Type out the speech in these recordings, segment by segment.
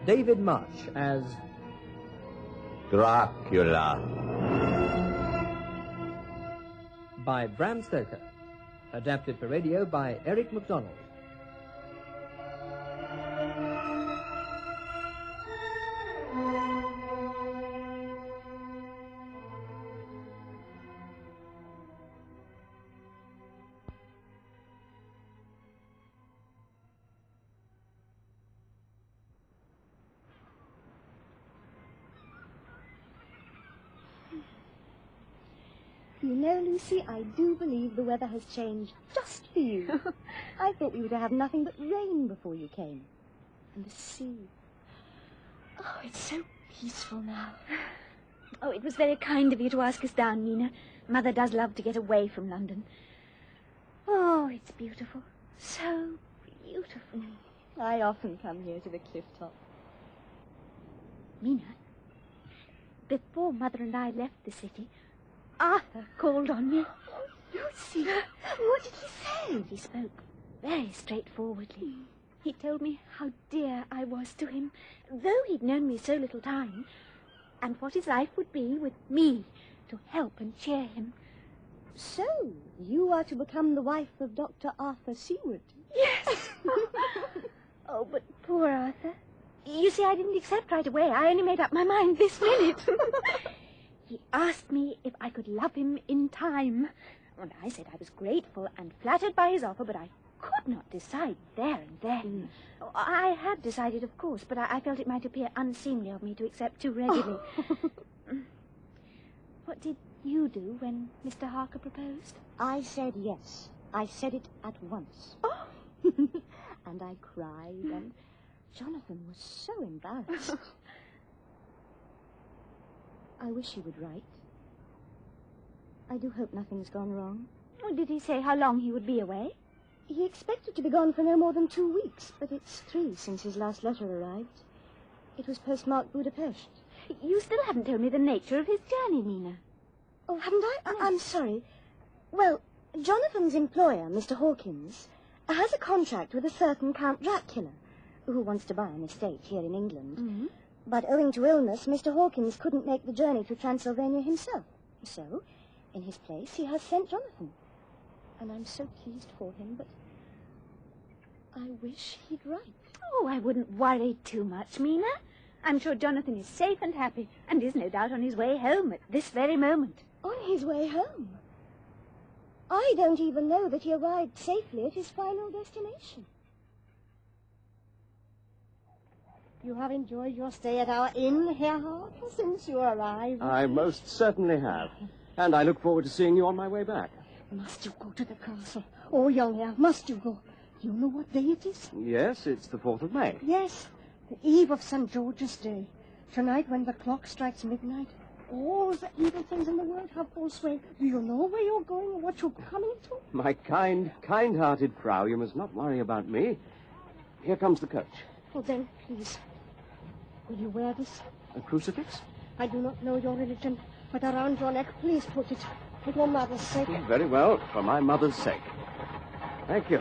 David Marsh as Dracula. by Bram Stoker. Adapted for radio by ERIC MACDONALD. You know, Lucy, I do believe the weather has changed just for you. I thought we were to have nothing but rain before you came. And the sea. Oh, it's so peaceful now. Oh, it was very kind of you to ask us down, Mina. Mother does love to get away from London. Oh, it's beautiful. So beautiful. I often come here to the cliff top. Mina, before Mother and I left the city, Arthur called on me. Oh, Lucy, what did he say? He spoke very straightforwardly. He told me how dear I was to him, though he'd known me so little time, and what his life would be with me to help and cheer him. So, you are to become the wife of Dr. Arthur Seward? Yes. Oh, but poor Arthur. You see, I didn't accept right away. I only made up my mind this minute. He asked me if I could love him in time. And I said I was grateful and flattered by his offer, but I could not decide there and then. Oh, I had decided, of course, but I felt it might appear unseemly of me to accept too readily. What did you do when Mr. Harker proposed? I said yes. I said it at once. Oh! And I cried, and Jonathan was so embarrassed. I wish he would write. I do hope nothing's gone wrong. Oh, did he say how long he would be away? He expected to be gone for no more than 2 weeks, but it's 3 since his last letter arrived. It was postmarked Budapest. You still haven't told me the nature of his journey, Mina. Oh, haven't I? Yes. I'm sorry. Well, Jonathan's employer, Mr. Hawkins, has a contract with a certain Count Dracula, who wants to buy an estate here in England. Mm-hmm. But owing to illness, Mr. Hawkins couldn't make the journey to Transylvania himself. So, in his place, he has sent Jonathan. And I'm so pleased for him, but I wish he'd write. Oh, I wouldn't worry too much, Mina. I'm sure Jonathan is safe and happy, and is no doubt on his way home at this very moment. On his way home? I don't even know that he arrived safely at his final destination. You have enjoyed your stay at our inn, Herr Harker, since you arrived. I most certainly have. And I look forward to seeing you on my way back. Must you go to the castle? Oh, young Herr, must you go? You know what day it is? Yes, it's the 4th of May. Yes, the eve of St. George's Day. Tonight, when the clock strikes midnight, all the evil things in the world have full sway. Do you know where you're going and what you're coming to? My kind-hearted Frau, you must not worry about me. Here comes the coach. Oh, then, please, will you wear this? A crucifix? I do not know your religion, but around your neck, please put it. For your mother's sake. Very well, for my mother's sake. Thank you.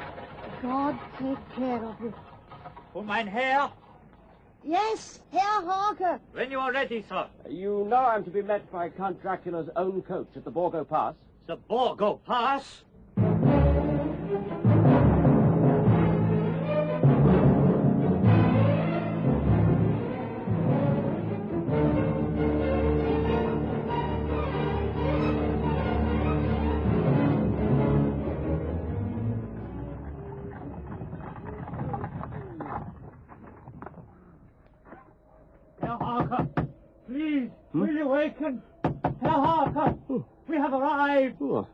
God take care of you. For mein Herr, Yes, Herr Harker. when you are ready, sir. You know I'm to be met by Count Dracula's own coach at the Borgo Pass. The Borgo Pass. Herr Harker, please, will you waken? Herr Harker, we have arrived. Oh,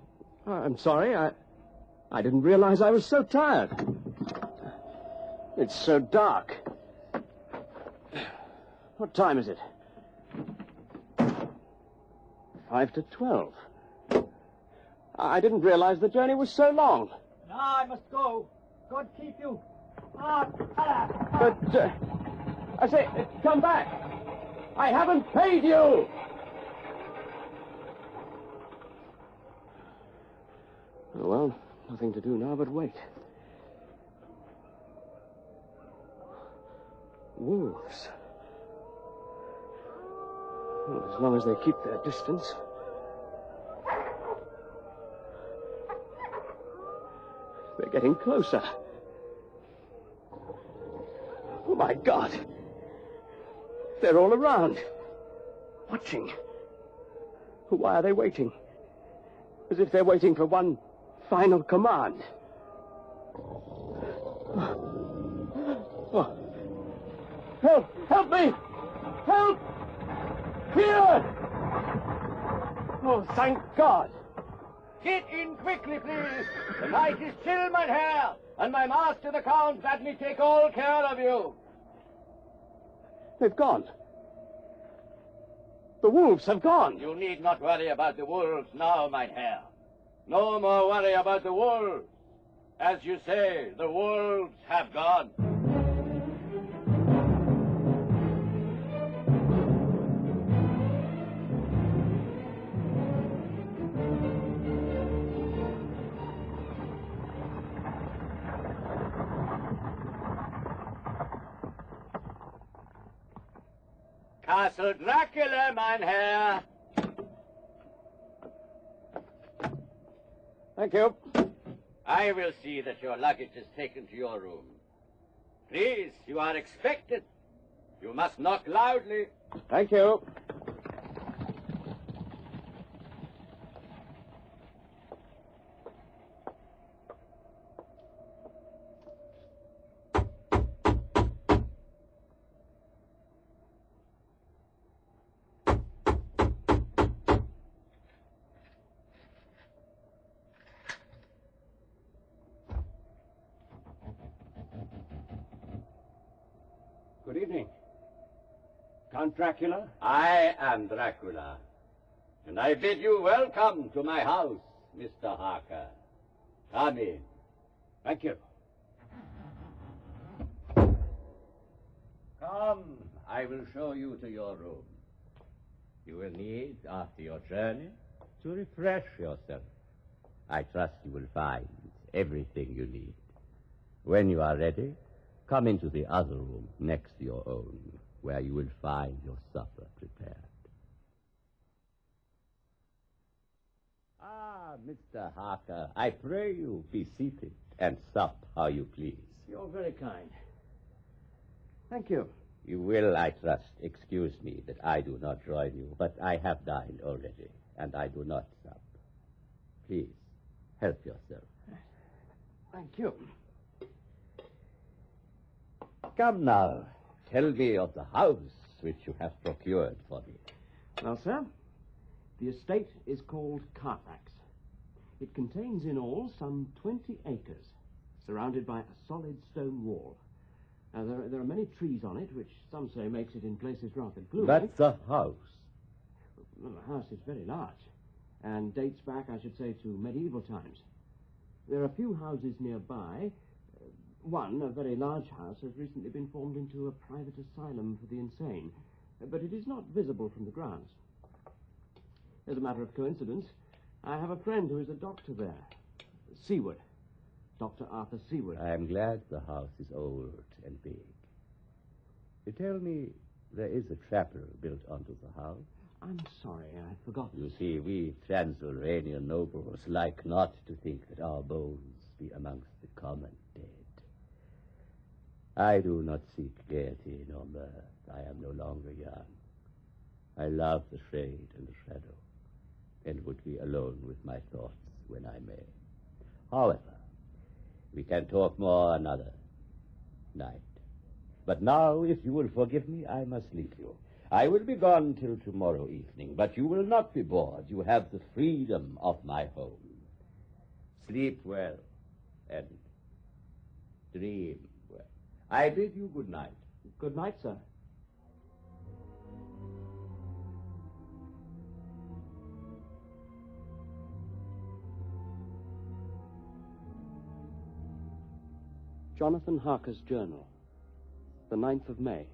I'm sorry. I didn't realize I was so tired. It's so dark. What time is it? 5 to 12. I didn't realize the journey was so long. Now I must go. God keep you. But, I say, come back. I haven't paid you. Oh, well, nothing to do now but wait. Wolves. Well, as long as they keep their distance. They're getting closer. Oh, my God. They're all around. Watching. Why are they waiting? As if they're waiting for one final command. Oh. Help! Help me! Help! Here! Oh, thank God! Get in quickly, please. The night is chill, my Herr, and my master the Count bade me take all care of you. They've gone. The wolves have gone. You need not worry about the wolves now, my Herr. No more worry about the wolves. As you say, the wolves have gone. Castle Dracula, mein Herr. Thank you. I will see that your luggage is taken to your room. Please, you are expected. You must knock loudly. Thank you. Good evening. Count Dracula? I am Dracula, and I bid you welcome to my house, Mr. Harker. Come in. Thank you. Come, I will show you to your room. You will need, after your journey, to refresh yourself. I trust you will find everything you need. When you are ready, come into the other room next to your own, where you will find your supper prepared. Ah, Mr. Harker, I pray you be seated and sup how you please. You're very kind. Thank you. You will, I trust, excuse me that I do not join you, but I have dined already, and I do not sup. Please, help yourself. Thank you. Come now, tell me of the house which you have procured for me. Well, sir, the estate is called Carfax. It contains in all some 20 acres, surrounded by a solid stone wall. Now, there are many trees on it, which some say makes it in places rather gloomy. But the house? Well, the house is very large, and dates back, I should say, to medieval times. There are a few houses nearby. One, a very large house, has recently been formed into a private asylum for the insane, but it is not visible from the grounds. As a matter of coincidence, I have a friend who is a doctor there, Seward, Dr. Arthur Seward. I am glad the house is old and big. You tell me there is a chapel built onto the house? I'm sorry, I'd forgotten. You see, we Transylvanian nobles like not to think that our bones be amongst the common dead. I do not seek gaiety nor mirth. I am no longer young. I love the shade and the shadow, and would be alone with my thoughts when I may. However, we can talk more another night. But now, if you will forgive me, I must leave you. I will be gone till tomorrow evening, but you will not be bored. You have the freedom of my home. Sleep well, and dream well. I bid you good night. Good night, sir. Jonathan Harker's journal, the 9th of May.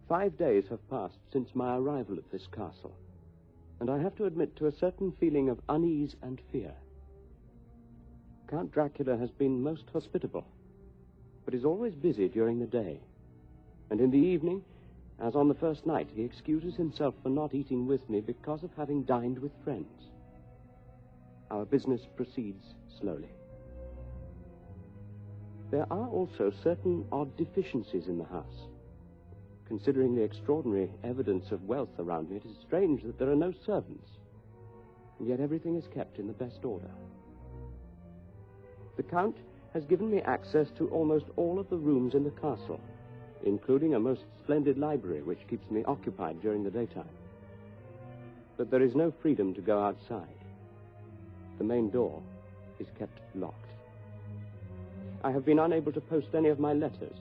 5 days have passed since my arrival at this castle, and I have to admit to a certain feeling of unease and fear. Count Dracula has been most hospitable, but is always busy during the day, and in the evening as on the first night he excuses himself for not eating with me because of having dined with friends. Our business proceeds slowly. There are also certain odd deficiencies in the house. Considering the extraordinary evidence of wealth around me, it is strange that there are no servants, and yet everything is kept in the best order. The Count has given me access to almost all of the rooms in the castle, including a most splendid library which keeps me occupied during the daytime. But there is no freedom to go outside. The main door is kept locked. I have been unable to post any of my letters,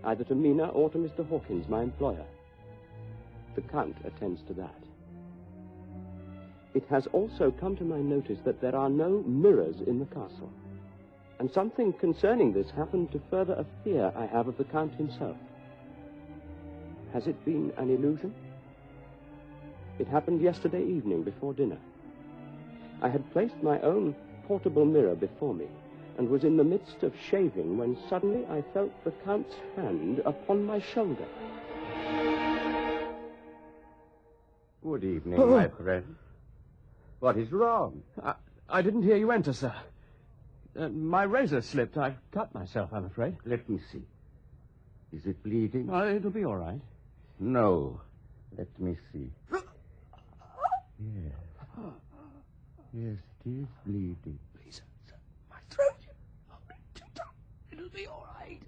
either to Mina or to Mr. Hawkins, my employer. The Count attends to that. It has also come to my notice that there are no mirrors in the castle, and something concerning this happened to further a fear I have of the Count himself. Has it been an illusion? It happened yesterday evening before dinner. I had placed my own portable mirror before me and was in the midst of shaving when suddenly I felt the Count's hand upon my shoulder. Good evening, my friend. What is wrong? I didn't hear you enter, sir. My razor slipped. I've cut myself, I'm afraid. Let me see. Is it bleeding? It'll be all right. No. Let me see. Yes. Yes, it is bleeding. Please, sir. My throat. It'll be all right.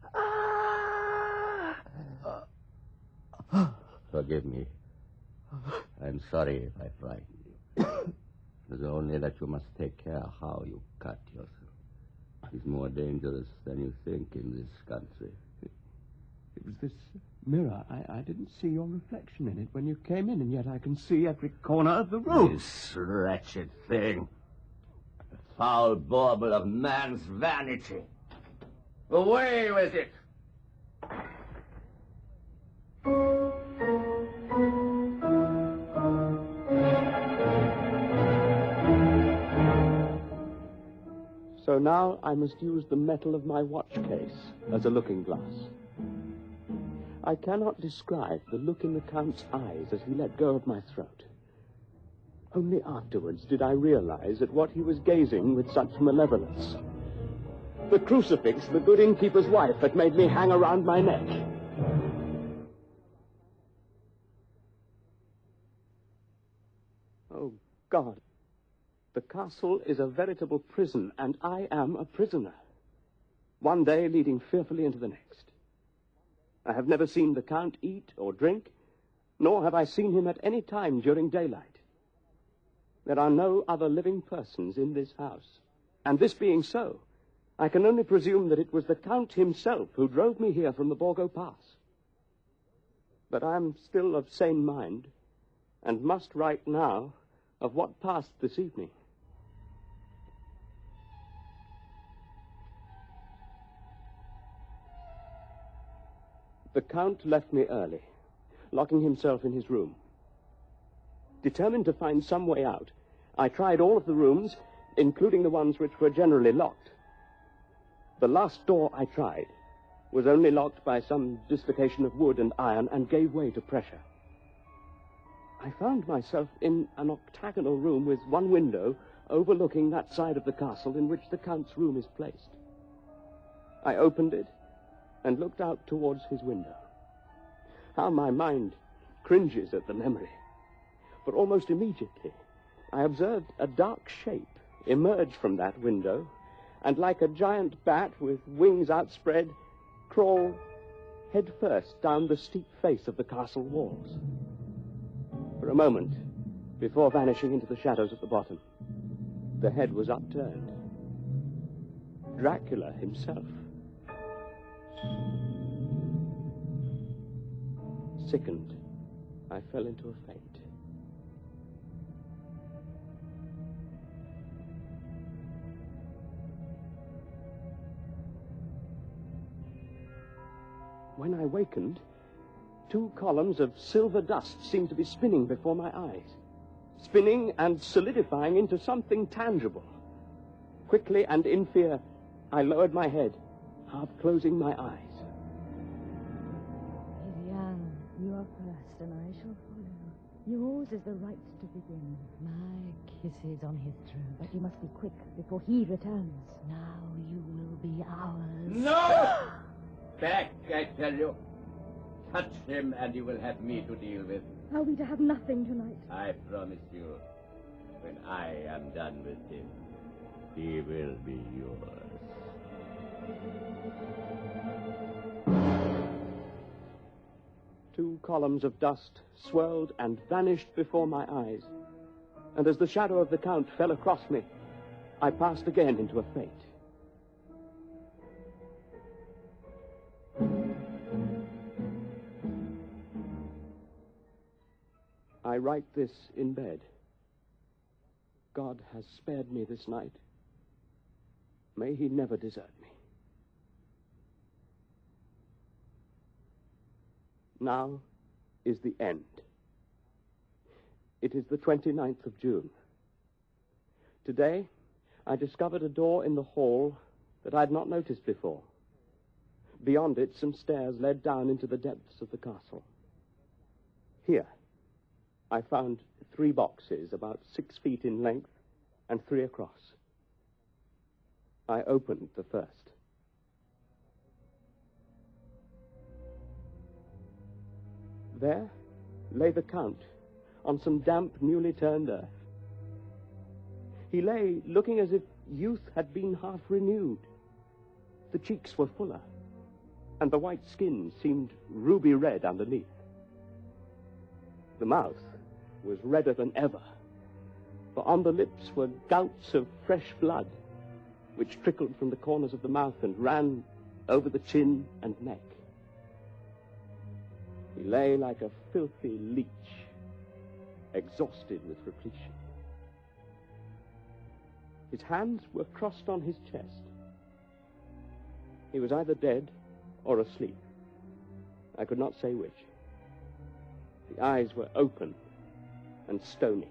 Forgive me. I'm sorry if I frightened you. It's only that you must take care how you cut yourself. It's more dangerous than you think in this country. It was this mirror. I didn't see your reflection in it when you came in, and yet I can see every corner of the room. This wretched thing. The foul bauble of man's vanity. Away with it! So now I must use the metal of my watch case as a looking glass. I cannot describe the look in the Count's eyes as he let go of my throat. Only afterwards did I realize at what he was gazing with such malevolence. The crucifix the good innkeeper's wife had made me hang around my neck. Oh, God. The castle is a veritable prison, and I am a prisoner. One day leading fearfully into the next. I have never seen the Count eat or drink, nor have I seen him at any time during daylight. There are no other living persons in this house, and this being so, I can only presume that it was the Count himself who drove me here from the Borgo Pass. But I am still of sane mind, and must write now of what passed this evening. The Count left me early, locking himself in his room. Determined to find some way out, I tried all of the rooms, including the ones which were generally locked. The last door I tried was only locked by some dislocation of wood and iron and gave way to pressure. I found myself in an octagonal room with one window overlooking that side of the castle in which the Count's room is placed. I opened it and looked out towards his window. How my mind cringes at the memory. For almost immediately, I observed a dark shape emerge from that window and, like a giant bat with wings outspread, crawl headfirst down the steep face of the castle walls. For a moment, before vanishing into the shadows at the bottom, the head was upturned. Dracula himself. Sickened, I fell into a faint. When I wakened, 2 columns of silver dust seemed to be spinning before my eyes, spinning and solidifying into something tangible. Quickly and in fear, I lowered my head, half closing my eyes. Vivian, you are and I shall follow. Yours is the right to begin. My kisses on his throat. But you must be quick before he returns. Now you will be ours. No! Back, I tell you. Touch him and you will have me to deal with. Are we to have nothing tonight? I promise you, when I am done with him, he will be yours. Two columns of dust swirled and vanished before my eyes, and as the shadow of the Count fell across me, I passed again into a faint. I write this in bed. God has spared me this night. May he never desert me. Now is the end. It is the 29th of June. Today, I discovered a door in the hall that I had not noticed before. Beyond it, some stairs led down into the depths of the castle. Here, I found 3 boxes about 6 feet in length and 3 across. I opened the first. There lay the Count on some damp, newly turned earth. He lay looking as if youth had been half renewed. The cheeks were fuller, and the white skin seemed ruby red underneath. The mouth was redder than ever, for on the lips were gouts of fresh blood, which trickled from the corners of the mouth and ran over the chin and neck. He lay like a filthy leech, exhausted with repletion. His hands were crossed on his chest. He was either dead or asleep. I could not say which. The eyes were open and stony,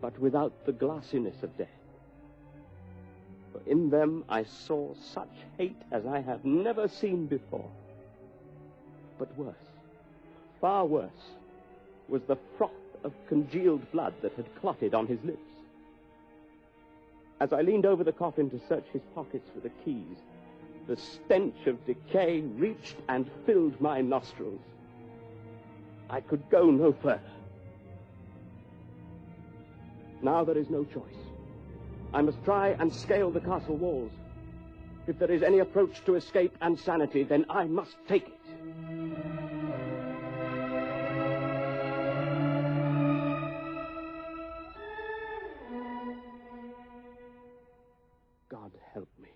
but without the glassiness of death. For in them I saw such hate as I have never seen before. But worse, far worse, was the froth of congealed blood that had clotted on his lips. As I leaned over the coffin to search his pockets for the keys, the stench of decay reached and filled my nostrils. I could go no further. Now there is no choice. I must try and scale the castle walls. If there is any approach to escape and sanity, then I must take it. God help me,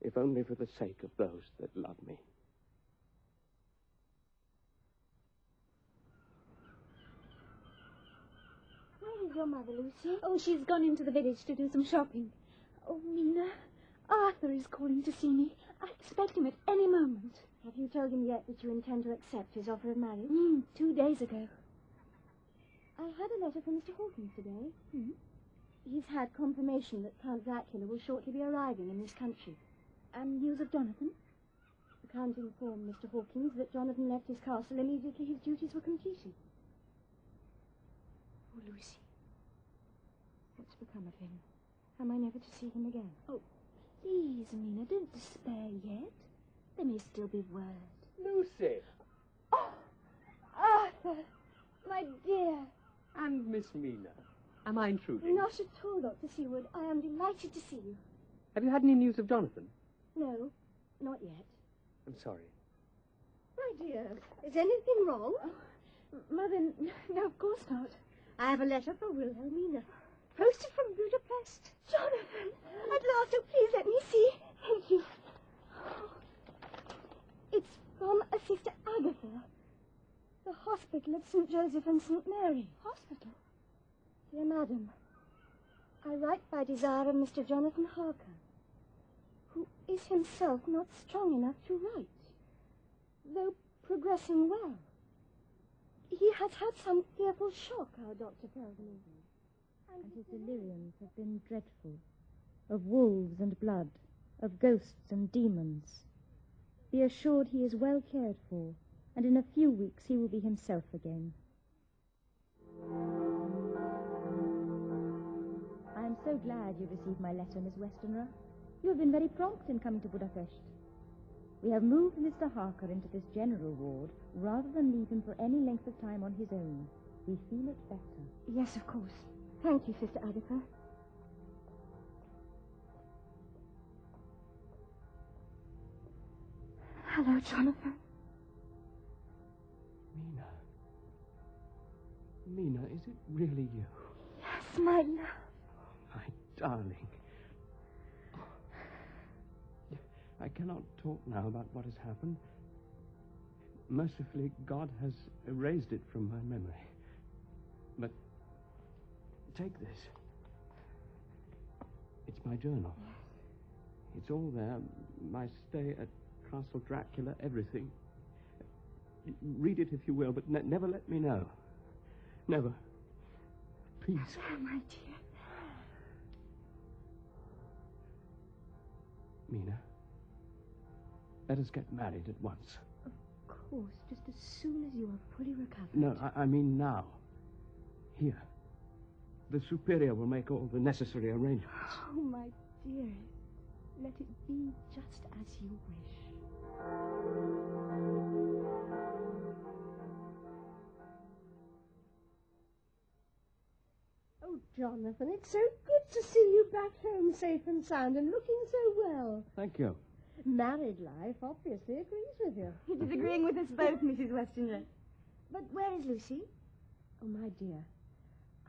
if only for the sake of those that love me. Where is your mother, Lucy? Oh, she's gone into the village to do some shopping. Oh, Mina, Arthur is calling to see me. I expect him at any moment. Have you told him yet that you intend to accept his offer of marriage? 2 days ago. I had a letter from Mr. Hawkins today. He's had confirmation that Count Dracula will shortly be arriving in this country. And news of Jonathan? The Count informed Mr. Hawkins that Jonathan left his castle immediately his duties were completed. Oh, Lucy. What's become of him? Am I never to see him again? Oh, please, Mina, don't despair yet. There may still be word. Lucy. Oh, Arthur, my dear. And Miss Mina. Am I intruding? Not at all, Dr. Seward. I am delighted to see you. Have you had any news of Jonathan? No, not yet. I'm sorry. My dear, is anything wrong? Mother, no, of course not. I have a letter for Wilhelmina. Posted from Budapest. Jonathan! At last, oh, please let me see. Thank you. It's from a Sister Agatha. The hospital of St. Joseph and St. Mary. Hospital? Dear Madam, I write by desire of Mr. Jonathan Harker, who is himself not strong enough to write, though progressing well. He has had some fearful shock, our doctor tells me. And his deliriums have been dreadful, of wolves and blood, of ghosts and demons. Be assured he is well cared for, and in a few weeks he will be himself again. I am so glad you received my letter, Miss Westenra. You have been very prompt in coming to Budapest. We have moved Mr. Harker into this general ward rather than leave him for any length of time on his own. We feel it better. Yes, of course. Thank you, Sister Agatha. Hello, Jonathan. Mina, is it really you? Yes, my love. Oh, my darling. I cannot talk now about what has happened. Mercifully, God has erased it from my memory. But take this. It's my journal. Yes. It's all there. My stay at Castle Dracula, everything. Read it if you will, but never let me know. Never. Please. Oh, my dear. Mina, let us get married at once. Of course, just as soon as you are fully recovered. No, I mean now. Here. The Superior will make all the necessary arrangements. Oh, my dearest. Let it be just as you wish. Oh, Jonathan, it's so good to see you back home safe and sound and looking so well. Thank you. Married life obviously agrees with you. It is agreeing with us both, Mrs. Westenra. But where is Lucy? Oh, my dear,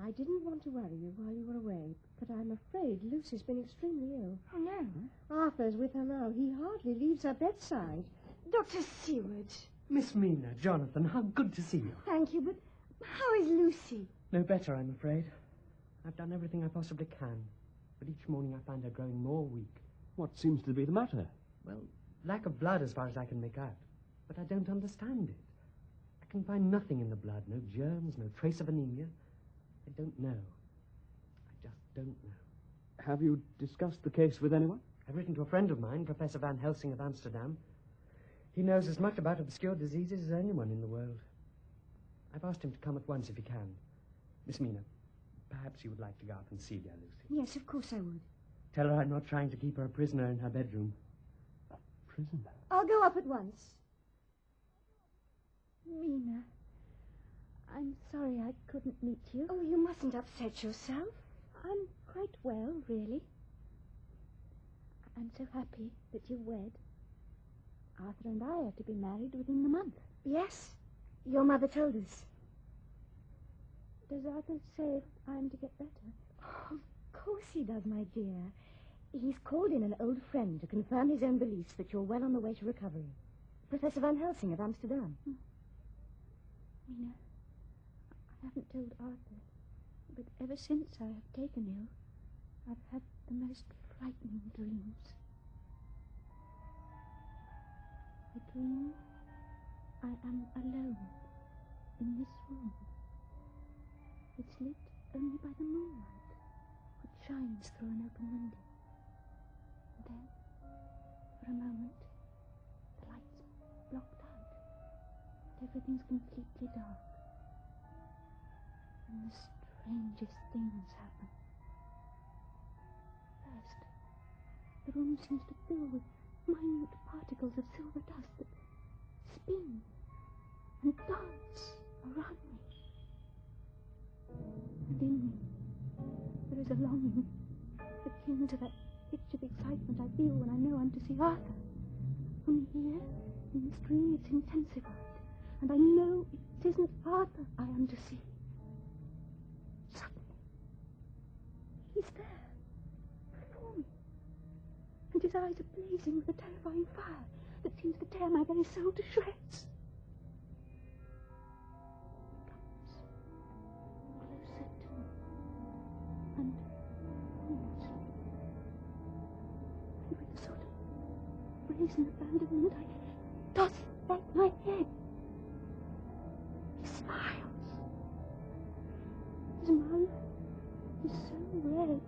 I didn't want to worry you while you were away, but I'm afraid Lucy's been extremely ill. Oh, no. Arthur's with her now. He hardly leaves her bedside. Dr. Seward. Miss Mina, Jonathan, how good to see you. Thank you, but how is Lucy? No better, I'm afraid. I've done everything I possibly can, but each morning I find her growing more weak. What seems to be the matter? Well, lack of blood as far as I can make out, but I don't understand it. I can find nothing in the blood, no germs, no trace of anemia. I don't know. I just don't know. Have you discussed the case with anyone? I've written to a friend of mine, Professor Van Helsing of Amsterdam. He knows as much about obscure diseases as anyone in the world. I've asked him to come at once if he can. Miss Mina, perhaps you would like to go out and see dear Lucy. Yes, of course I would. Tell her I'm not trying to keep her a prisoner in her bedroom. A prisoner? I'll go up at once. Mina, I'm sorry I couldn't meet you. Oh, you mustn't upset yourself. I'm quite well, really. I'm so happy that you're wed. Arthur and I are to be married within the month. Yes, your mother told us. Does Arthur say I'm to get better? Oh, of course he does, my dear. He's called in an old friend to confirm his own beliefs that you're well on the way to recovery. Professor Van Helsing of Amsterdam. Mina, I haven't told Arthur, but ever since I have taken you, I've had the most frightening dreams. I dream I am alone in this room. It's lit only by the moonlight, which shines through an open window. And then, for a moment, the light's blocked out, and everything's completely dark. And the strangest things happen. First, the room seems to fill with minute particles of silver dust that spin and dance around me. And in me, there is a longing akin to that itch of excitement I feel when I know I'm to see Arthur. Only here, in this dream, it's intensified, and I know it isn't Arthur I am to see. Suddenly, he's there, before me, and his eyes are blazing with a terrifying fire that seems to tear my very soul to shreds. And almost. And with a sort of brazen abandonment, I toss back my head. He smiles. His mouth is so red.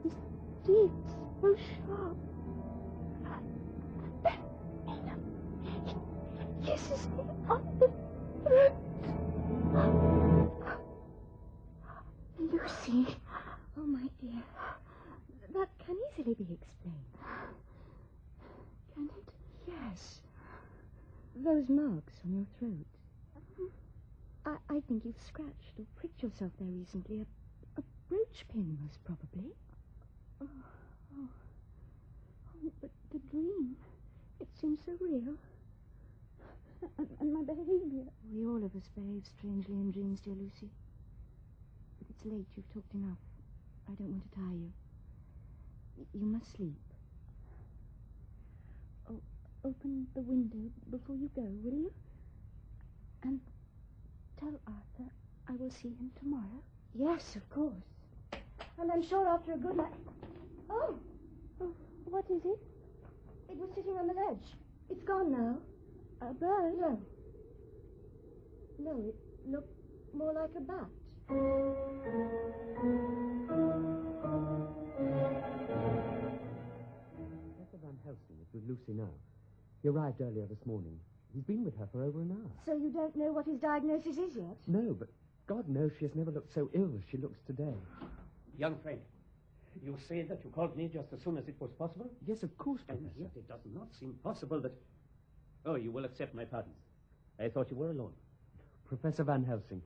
His teeth so sharp. kisses me on the throat. Lucy. Oh, my dear. That can easily be explained. Can it? Yes. Those marks on your throat. I think you've scratched or pricked yourself there recently. A brooch pin, most probably. Oh, but the dream. It seems so real. And my behavior. We all of us behave strangely in dreams, dear Lucy. But it's late. You've talked enough. I don't want to tire you. You must sleep. Oh, open the window before you go, will you? And tell Arthur I will see him tomorrow. Yes, of course. And I'm sure after a good night... Oh, what is it? It was sitting on the ledge. It's gone now. A bird? No, it looked more like a bat. Professor Van Helsing is with Lucy now. He arrived earlier this morning. He's been with her for over an hour. So you don't know what his diagnosis is yet? No, but God knows she has never looked so ill as she looks today. Young friend, you say that you called me just as soon as it was possible? Yes, of course, And Professor. yet it does not seem possible that... Oh, you will accept my pardon. I thought you were alone. Professor Van Helsing,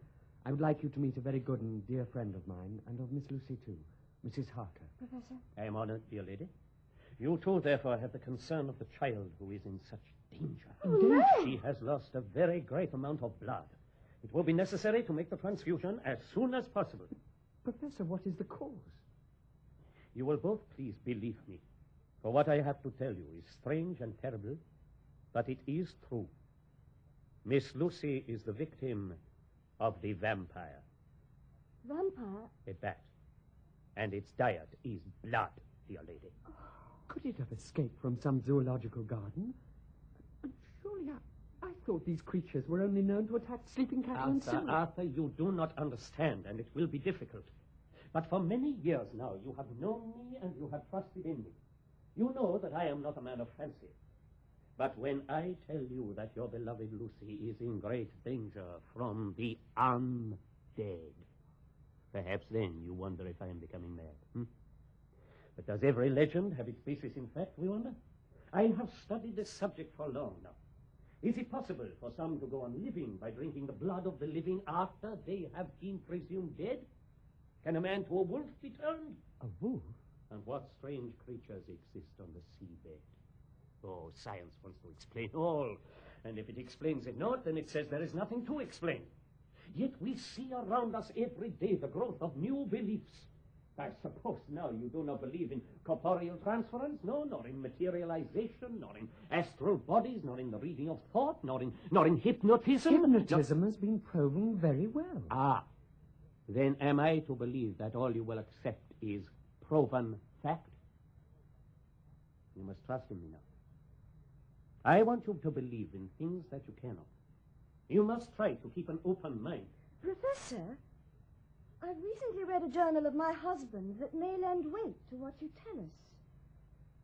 I would like you to meet a very good and dear friend of mine, and of Miss Lucy, too, Mrs. Harker. Professor? I am honored, dear lady. You, too, therefore, have the concern of the child who is in such danger. Indeed. She has lost a very great amount of blood. It will be necessary to make the transfusion as soon as possible. Professor, what is the cause? You will both please believe me, for what I have to tell you is strange and terrible, but it is true. Miss Lucy is the victim of the vampire. Vampire? A bat. And its diet is blood, dear lady. Could it have escaped from some zoological garden? And surely I thought these creatures were only known to attack sleeping cattle and Seward. Arthur, you do not understand, and it will be difficult. But for many years now, you have known me and you have trusted in me. You know that I am not a man of fancy. But when I tell you that your beloved Lucy is in great danger from the undead, perhaps then you wonder if I am becoming mad. But does every legend have its basis in fact, we wonder? I have studied this subject for long now. Is it possible for some to go on living by drinking the blood of the living after they have been presumed dead? Can a man to a wolf be turned? A wolf? And what strange creatures exist on the seabed? Oh, science wants to explain all. And if it explains it not, then it says there is nothing to explain. Yet we see around us every day the growth of new beliefs. I suppose now you do not believe in corporeal transference, no, nor in materialization, nor in astral bodies, nor in the reading of thought, nor in hypnotism. Hypnotism has been proven very well. Ah, then am I to believe that all you will accept is proven fact? You must trust in me now. I want you to believe in things that you cannot. You must try to keep an open mind. Professor, I've recently read a journal of my husband that may lend weight to what you tell us.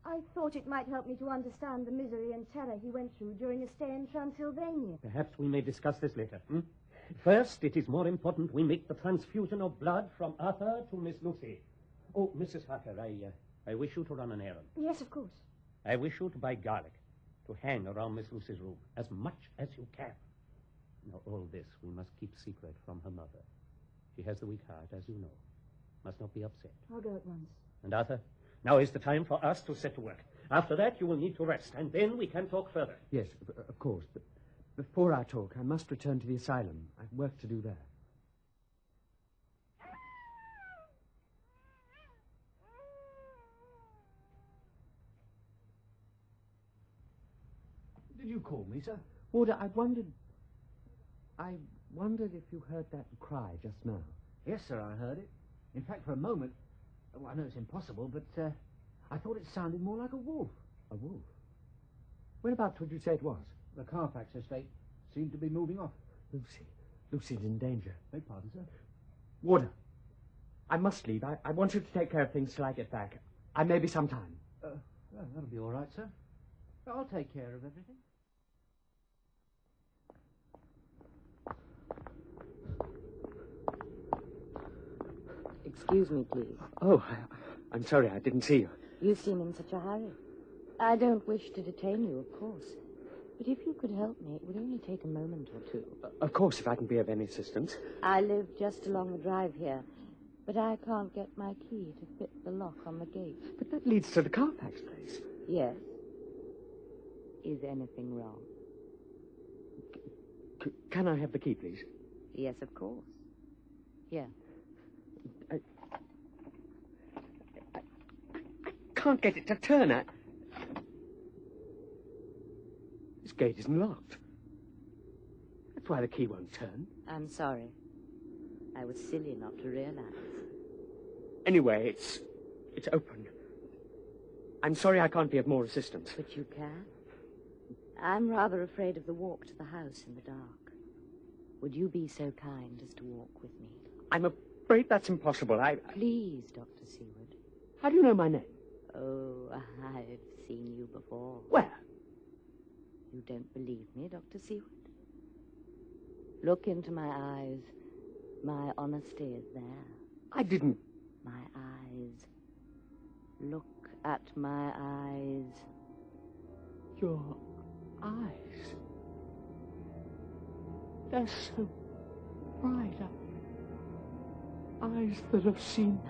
I thought it might help me to understand the misery and terror he went through during a stay in Transylvania. Perhaps we may discuss this later. First, it is more important we make the transfusion of blood from Arthur to Miss Lucy. Oh, Mrs. Harker, I wish you to run an errand. Yes, of course. I wish you to buy garlic to hang around Miss Lucy's room as much as you can. Now, all this we must keep secret from her mother. She has the weak heart, as you know. Must not be upset. I'll go at once. And Arthur, now is the time for us to set to work. After that, you will need to rest, and then we can talk further. Yes, of course, but before I talk, I must return to the asylum. I've work to do there. Did you call me, sir? Warder, I wondered if you heard that cry just now. Yes, sir, I heard it. In fact, for a moment, I know it's impossible, but I thought it sounded more like a wolf. A wolf? Whereabouts would you say it was? The Carfax estate seemed to be moving off. Lucy's in danger. Beg pardon, sir? Warder, I must leave. I want you to take care of things till I get back. I may be some time. Well, that'll be all right, sir. I'll take care of everything. Excuse me, please. Oh, I'm sorry, I didn't see you. You seem in such a hurry. I don't wish to detain you, of course. But if you could help me, it would only take a moment or two. Of course, if I can be of any assistance. I live just along the drive here, but I can't get my key to fit the lock on the gate. But that leads to the Carfax place. Yes. Is anything wrong? Can I have the key, please? Yes, of course. Here. I can't get it to turn. This gate isn't locked. That's why the key won't turn. I'm sorry. I was silly not to realize. Anyway, it's open. I'm sorry I can't be of more assistance. But you can. I'm rather afraid of the walk to the house in the dark. Would you be so kind as to walk with me? I'm afraid that's impossible. Please, Dr. Seward. How do you know my name? Oh, I've seen you before. Where? You don't believe me, Dr. Seward? Look into my eyes. My honesty is there. I didn't. My eyes. Look at my eyes. Your eyes. They're so bright. Eyes that have seen.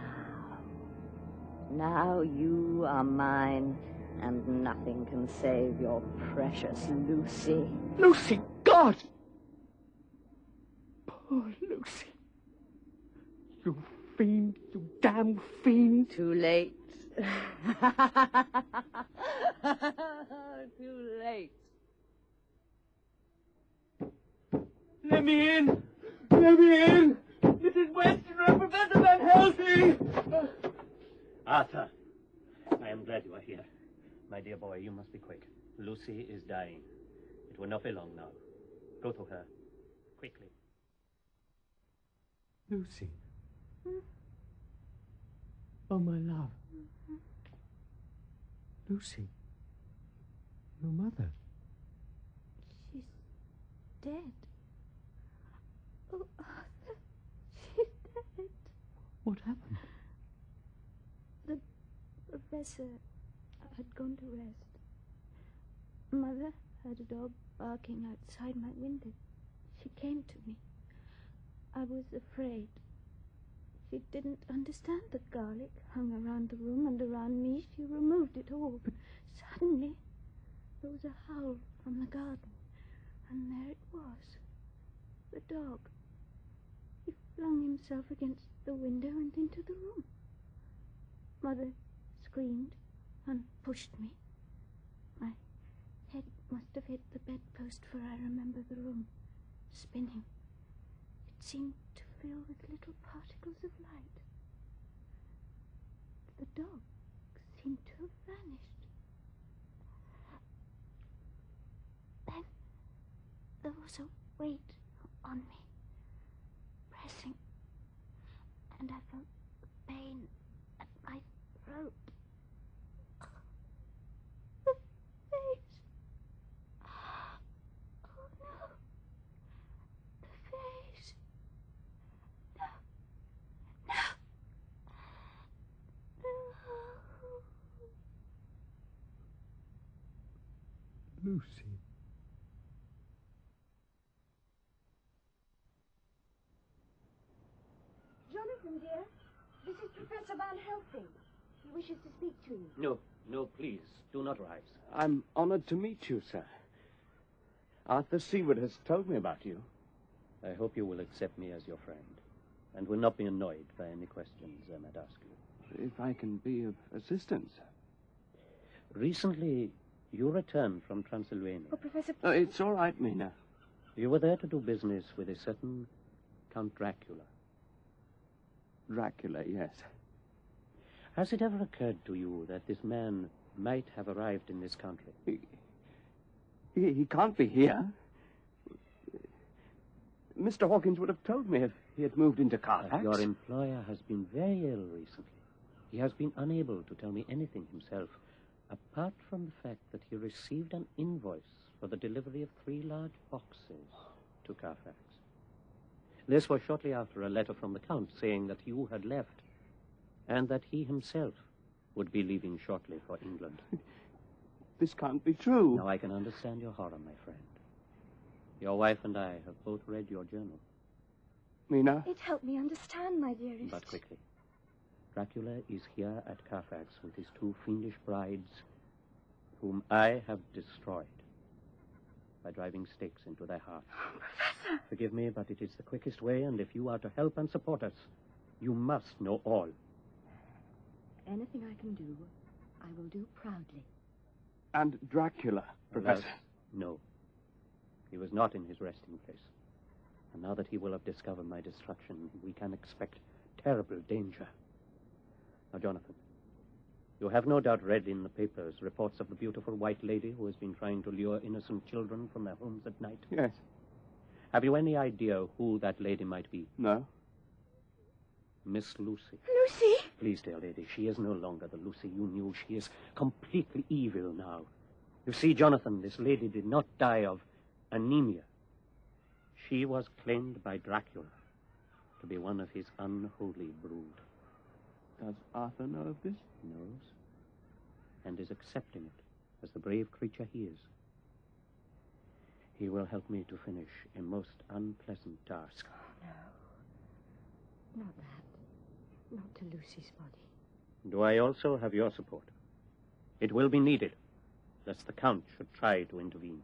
Now you are mine, and nothing can save your precious Lucy. Lucy, God! Poor Lucy. You fiend, you damn fiend. Too late. Too late. Let me in! Let me in! Mrs. Westerner, Professor Van Helsing! Arthur, I am glad you are here. My dear boy, you must be quick. Lucy is dying. It will not be long now. Go to her. Quickly. Lucy. Oh, my love. Lucy. Your mother. She's dead. Oh, Arthur, she's dead. What happened? The professor had gone to rest. Mother heard a dog barking outside my window. She came to me. I was afraid. She didn't understand the garlic hung around the room and around me. She removed it all. But suddenly, there was a howl from the garden, and there it was, the dog. He flung himself against the window and into the room. Mother screamed and pushed me. My head must have hit the bedpost, for I remember the room spinning. It seemed to fill with little particles of light. The dog seemed to have vanished. Then there was a weight on me, pressing, and I felt the pain at my throat. The face. Oh, no. The face. No. No. No. Lucy. Jonathan, dear, this is Professor Van Helsing. He wishes to speak to you. No, please, do not rise. I'm honored to meet you, sir. Arthur Seward has told me about you. I hope you will accept me as your friend, and will not be annoyed by any questions I might ask you. If I can be of assistance. Recently, you returned from Transylvania. Oh, Professor... Oh, it's all right, Mina. You were there to do business with a certain Count Dracula. Dracula, yes. Has it ever occurred to you that this man might have arrived in this country? He can't be here. Mr. Hawkins would have told me if he had moved into Carfax. Your employer has been very ill recently. He has been unable to tell me anything himself, apart from the fact that he received an invoice for the delivery of 3 large boxes to Carfax. This was shortly after a letter from the Count saying that you had left and that he himself would be leaving shortly for England. This can't be true. Now I can understand your horror, my friend. Your wife and I have both read your journal. Mina? It helped me understand, my dearest. But quickly. Dracula is here at Carfax with his 2 fiendish brides, whom I have destroyed by driving stakes into their hearts. Professor! Forgive me, but it is the quickest way, and if you are to help and support us, you must know all. Anything I can do, I will do proudly. And Dracula, Professor? Alas, no. He was not in his resting place. And now that he will have discovered my destruction, we can expect terrible danger. Now, Jonathan, you have no doubt read in the papers reports of the beautiful white lady who has been trying to lure innocent children from their homes at night. Yes. Have you any idea who that lady might be? No. Miss Lucy. Lucy! Please, dear lady, she is no longer the Lucy you knew. She is completely evil now. You see, Jonathan, this lady did not die of anemia. She was claimed by Dracula to be one of his unholy brood. Does Arthur know of this? Knows, and is accepting it as the brave creature he is. He will help me to finish a most unpleasant task. No. Not that. Not to Lucy's body. Do I also have your support? It will be needed, lest the Count should try to intervene.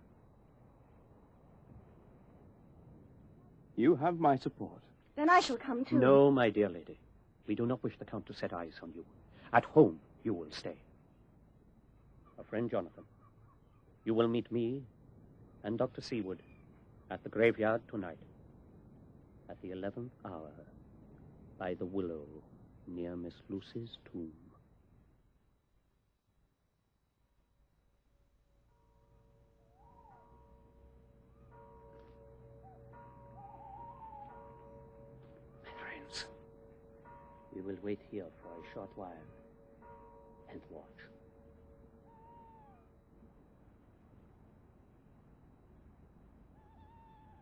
You have my support. Then I shall come too. No, my dear lady. We do not wish the Count to set eyes on you. At home, you will stay. Our friend Jonathan, you will meet me and Dr. Seward at the graveyard tonight at the 11th hour by the willow near Miss Lucy's tomb. We will wait here for a short while and watch.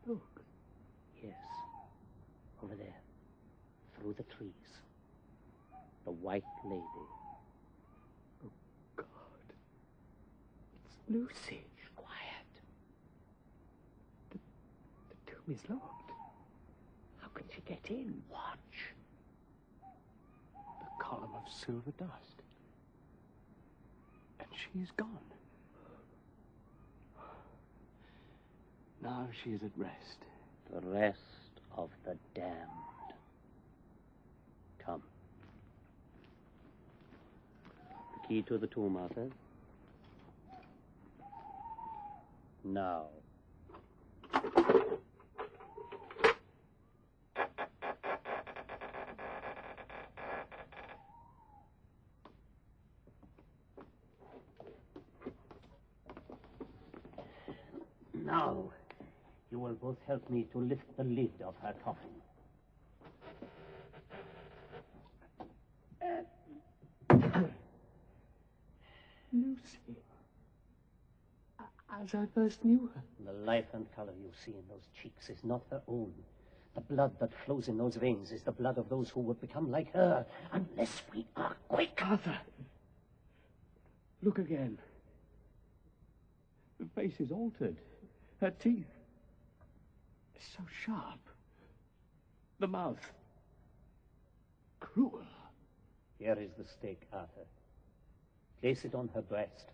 Look. Yes. Over there. Through the trees. The White Lady. Oh, God. It's Lucy. Quiet. The tomb is locked. How can she get in? Watch. Column of silver dust. And she is gone. Now she is at rest. The rest of the damned. Come. The key to the tomb, Arthur. Now. Now, you will both help me to lift the lid of her coffin. Lucy. As I first knew her. The life and color you see in those cheeks is not her own. The blood that flows in those veins is the blood of those who would become like her, unless we are quick. Arthur. Look again. The face is altered. Her teeth so sharp. The mouth cruel. Here is the stake, Arthur. Place it on her breast.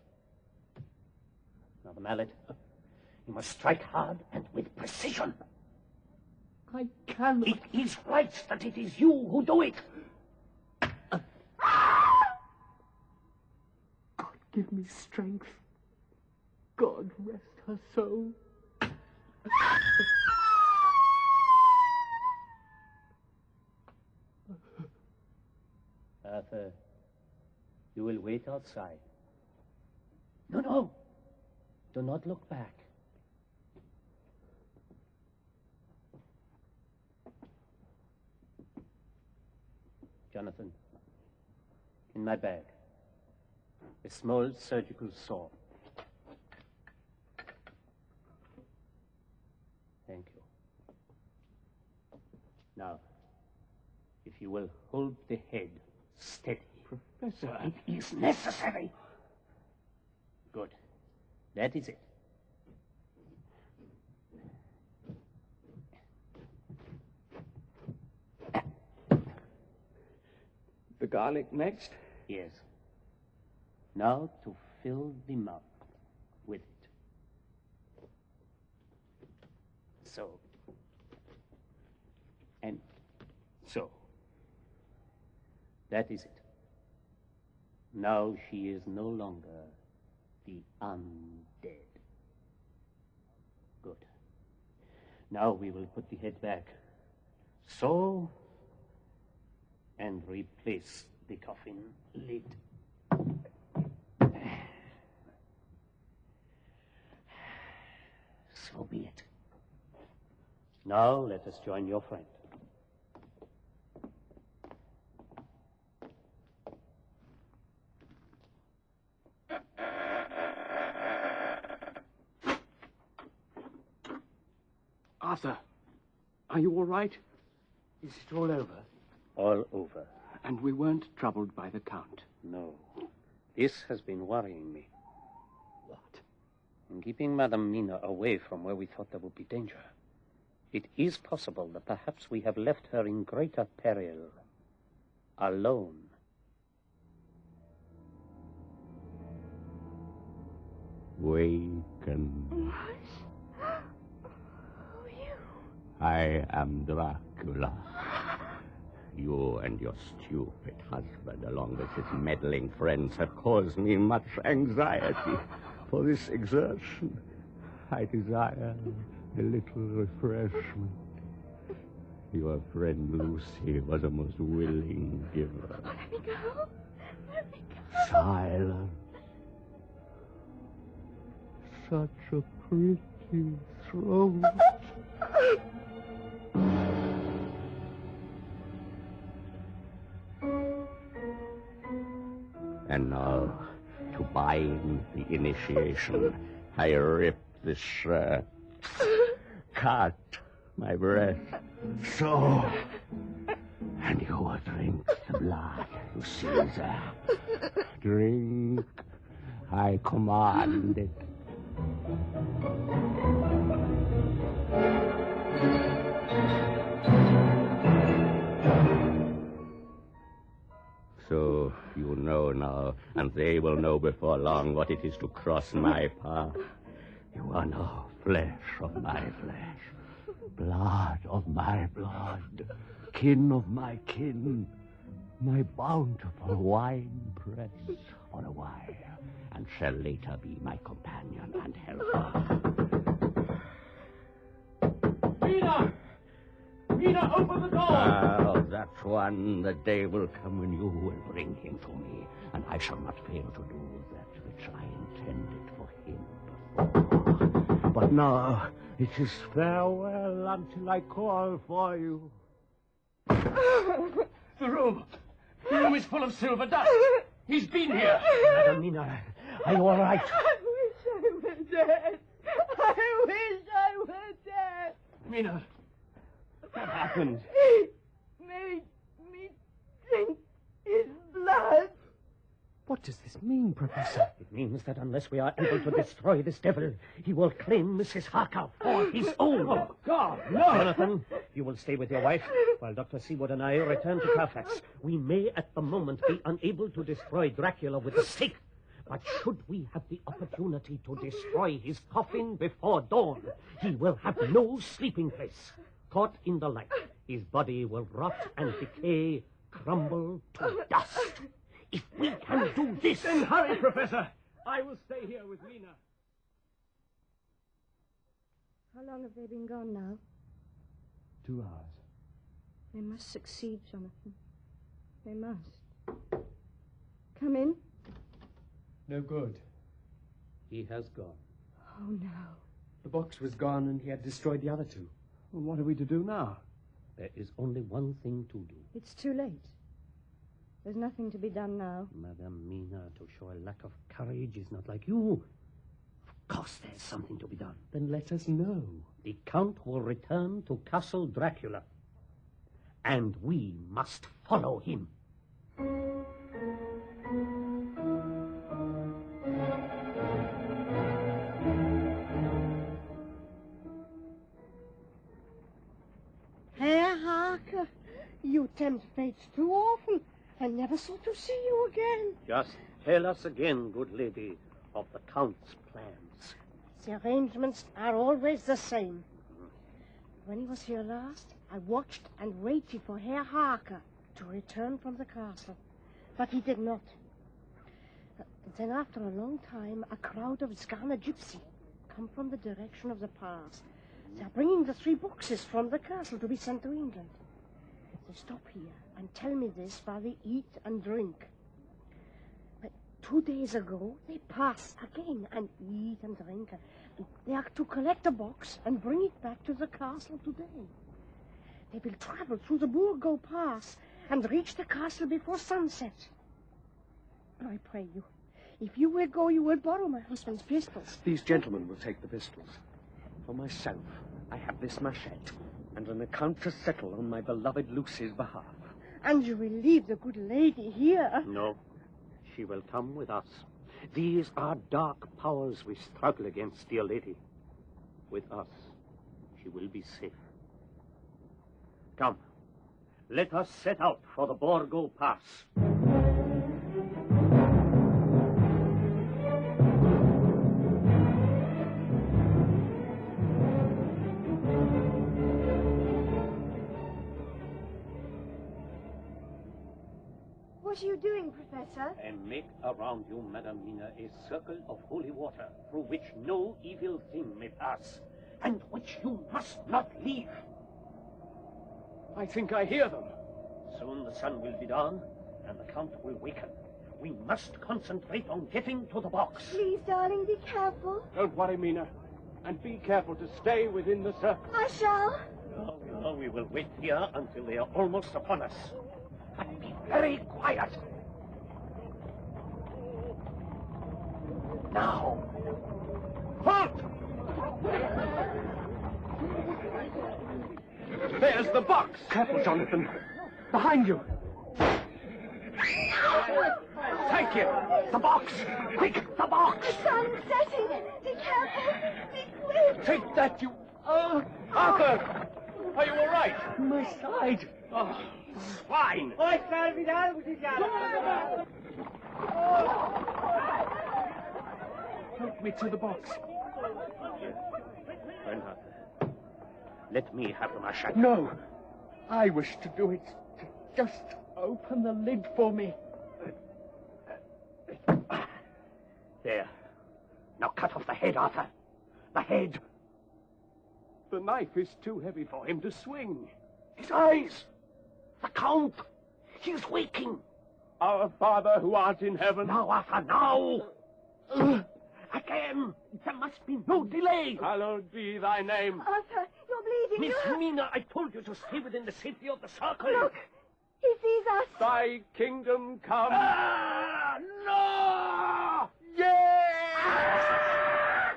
Now the mallet. You must strike hard and with precision. I cannot. It is right that it is you who do it. God, give me strength. God, rest her soul. Arthur, you will wait outside. No. Do not look back. Jonathan, in my bag, a small surgical saw. Thank you. Now, if you will hold the head Steady. Professor. It is necessary. Good. That is it. The garlic next? Yes. Now to fill the mouth with it. So. And so. That is it. Now she is no longer the undead. Good. Now we will put the head back. So. And replace the coffin lid. So be it. Now let us join your friend. Arthur, are you all right? Is it all over? All over. And we weren't troubled by the Count? No. This has been worrying me. What? In keeping Madame Mina away from where we thought there would be danger. It is possible that perhaps we have left her in greater peril. Alone. Waken. What? Who are you? I am Dracula. You and your stupid husband, along with his meddling friends, have caused me much anxiety. For this exertion, I desire a little refreshment. Your friend Lucy was a most willing giver. Let me go. Let me go. Silence. Such a pretty throat. And now, to bind the initiation, I rip this shirt, cut my breast, so, and you will drink the blood, you Caesar. Drink, I command it. So you know now, and they will know before long what it is to cross my path. You are now flesh of my flesh, blood of my blood, kin of my kin, my bountiful winepress for a while, and shall later be my companion and helper. Mina! Mina, open the door! Oh, that's one. The day will come when you will bring him to me, and I shall not fail to do that which I intended for him before. But now it is farewell until I call for you. The room is full of silver dust. He's been here. Madam Mina, are you all right? I wish I were dead. I wish I were dead. Mina, what happened? He made me drink his blood. What does this mean, Professor? It means that unless we are able to destroy this devil, he will claim Mrs. Harker for his own. Oh, God, no! Jonathan, you will stay with your wife while Dr. Seward and I return to Fairfax. We may at the moment be unable to destroy Dracula with the stake, but should we have the opportunity to destroy his coffin before dawn, he will have no sleeping place. Caught in the light, his body will rot and decay, crumble to dust. If we can do this... Then hurry, Professor. I will stay here with Mina. How long have they been gone now? 2 hours. They must succeed, Jonathan. They must. Come in. No good. He has gone. Oh, no. The box was gone and he had destroyed the other two. Well, what are we to do now? There is only one thing to do. It's too late. There's nothing to be done now. Madame Mina, to show a lack of courage is not like you. Of course there's something to be done. Then let us know. The Count will return to Castle Dracula. And we must follow him. Herr Harker, you tempt fate too often. I never thought to see you again. Just tell us again, good lady, of the Count's plans. The arrangements are always the same. When he was here last, I watched and waited for Herr Harker to return from the castle, but he did not. Then after a long time, a crowd of Skarner gypsy come from the direction of the pass. They are bringing the 3 boxes from the castle to be sent to England. They stop here and tell me this while they eat and drink. But 2 days ago, they pass again and eat and drink. And they are to collect a box and bring it back to the castle today. They will travel through the Burgo Pass and reach the castle before sunset. I pray you, if you will go, you will borrow my husband's pistols. These gentlemen will take the pistols. For myself, I have this machete and an account to settle on my beloved Lucy's behalf. And you will leave the good lady here? No, she will come with us. These are dark powers we struggle against, dear lady. With us, she will be safe. Come, let us set out for the Borgo Pass. What are you doing, Professor? And make around you, Madam Mina, a circle of holy water through which no evil thing may pass, and which you must not leave. I think I hear them. Soon the sun will be down, and the Count will waken. We must concentrate on getting to the box. Please, darling, be careful. Don't worry, Mina. And be careful to stay within the circle. I shall. No, we will wait here until they are almost upon us. But be very quiet. Now. Halt! There's the box. Careful, Jonathan. Behind you. Thank you. The box. Quick, the box. The sun's setting. Be careful. Be quick. Take that, you... Harker! Are you all right? My side. Oh, swine. Help me to the box. Friend Harker, let me have the machete. No. I wish to do it. Just open the lid for me. There. Now cut off the head, Arthur. The head. The knife is too heavy for him to swing. His eyes. The Count. He's waking. Our Father who art in heaven. Now, Arthur, now. Again. There must be no delay. Hallowed be thy name. Arthur, you're bleeding. Miss Mina, I told you to stay within the safety of the circle. Look, he sees us. Thy kingdom come. No! Yes!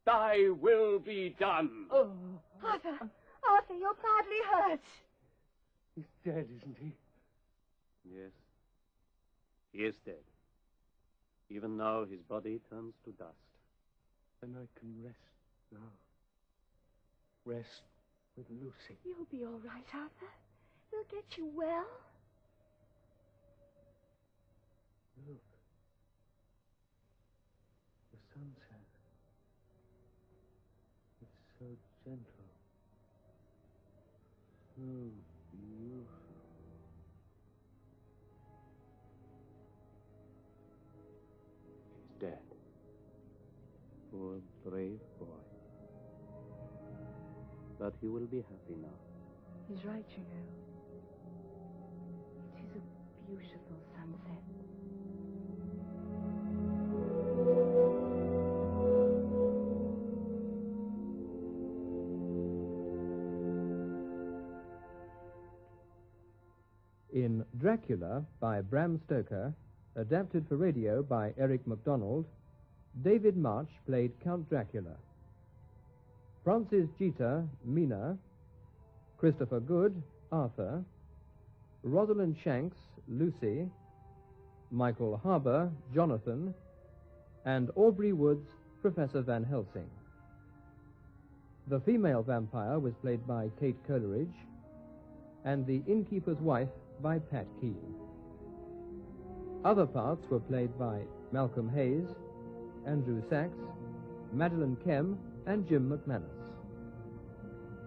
Thy will be done. Oh. Arthur, you're badly hurt. He's dead, isn't he? Yes. He is dead. Even now, his body turns to dust. Then I can rest now. Rest with Lucy. You'll be all right, Arthur. We'll get you well. Look. The sunset. It's so gentle. So beautiful. He's dead. Poor, brave boy. But he will be happy now. He's right, you know. It is a beautiful sunset. In Dracula by Bram Stoker, adapted for radio by ERIC MACDONALD, David March played Count Dracula. Francis Jeater, Mina. Christopher Good, Arthur. Rosalind Shanks, Lucy. Michael Harbour, Jonathan, and Aubrey Woods, Professor Van Helsing. The female vampire was played by Kate Coleridge, and the innkeeper's wife by Pat Key. Other parts were played by Malcolm Hayes, Andrew Sachs, Madeleine Kem, and Jim McManus.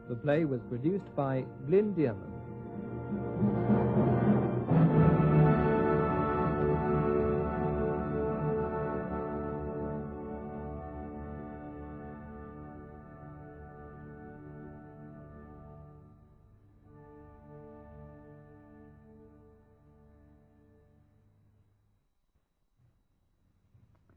The play was produced by Glyn Dearman.